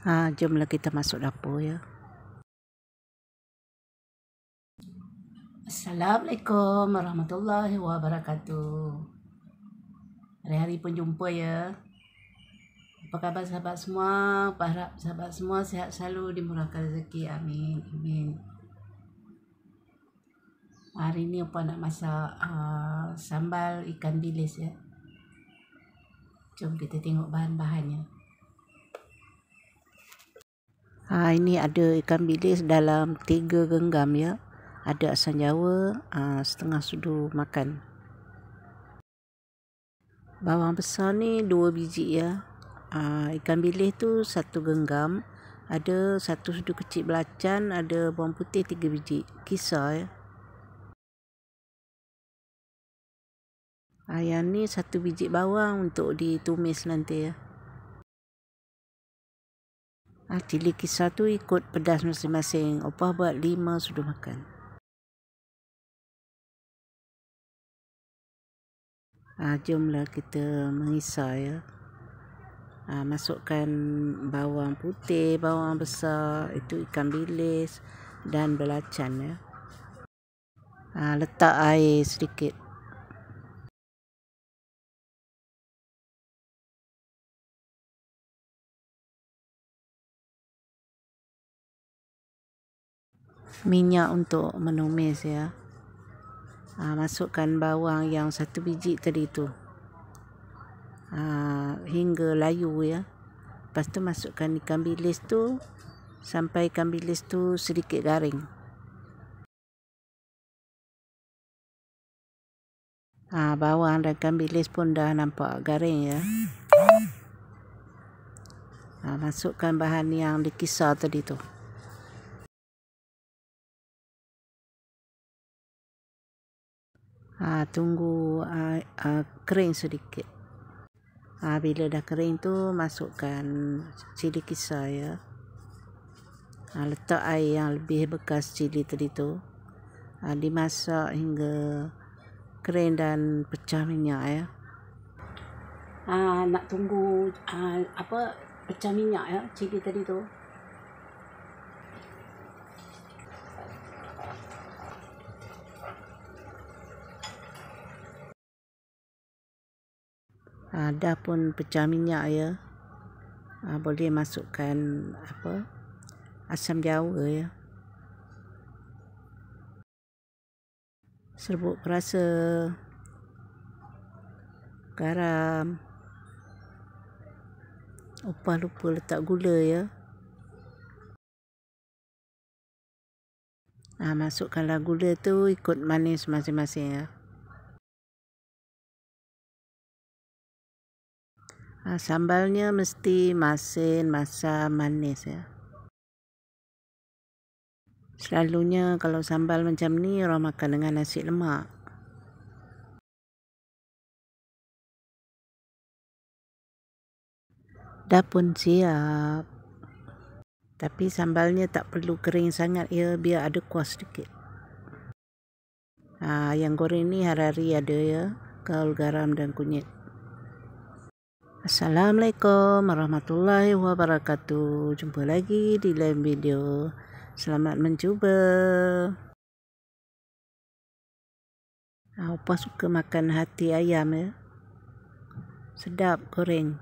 Jomlah kita masuk dapur ya. Assalamualaikum warahmatullahi wabarakatuh. Hari-hari pun jumpa ya. Apa khabar sahabat semua? Harap sahabat semua sihat selalu, dimurahkan rezeki. Amin. Amin. Hari ni apa nak masak sambal ikan bilis ya. Jom kita tengok bahan-bahannya. Ini ada ikan bilis dalam 3 genggam ya. Ada asam jawa, setengah sudu makan. Bawang besar ni 2 biji ya. Ikan bilis tu 1 genggam. Ada 1 sudu kecil belacan, ada bawang putih 3 biji. Kisar ya. Yang ni 1 biji bawang untuk ditumis nanti ya. Cili kisar tu ikut pedas masing-masing. Opah buat 5 sudu makan. Jomlah kita mengisar ya. Masukkan bawang putih, bawang besar, itu ikan bilis dan belacan ya. Letak air sedikit. Minyak untuk menumis ya. Masukkan bawang yang 1 biji tadi tu. Hingga layu ya. Lepas tu masukkan ikan bilis tu sampai ikan bilis tu sedikit garing. Bawang dan ikan bilis pun dah nampak garing ya. Masukkan bahan yang dikisar tadi tu. Tunggu kering sedikit. Bila dah kering tu masukkan cili kisar ya. Letak air yang lebih bekas cili tadi tu. Dimasak hingga kering dan pecah minyak ya. Nak tunggu pecah minyak ya cili tadi tu. Dah pun pecah minyak ya. Boleh masukkan asam jawa ya. Serbuk perasa, garam. Opah lupa letak gula ya. Masukkanlah gula tu ikut manis masing-masing ya. Sambalnya mesti masin, masam, manis ya. Selalunya kalau sambal macam ni orang makan dengan nasi lemak. Dah pun siap. Tapi sambalnya tak perlu kering sangat ya, biar ada kuah sedikit. Yang goreng ni hari-hari ada ya, kaul, garam dan kunyit. Assalamualaikum warahmatullahi wabarakatuh. Jumpa lagi di lain video. Selamat mencuba. Opah suka makan hati ayam ya. Sedap goreng.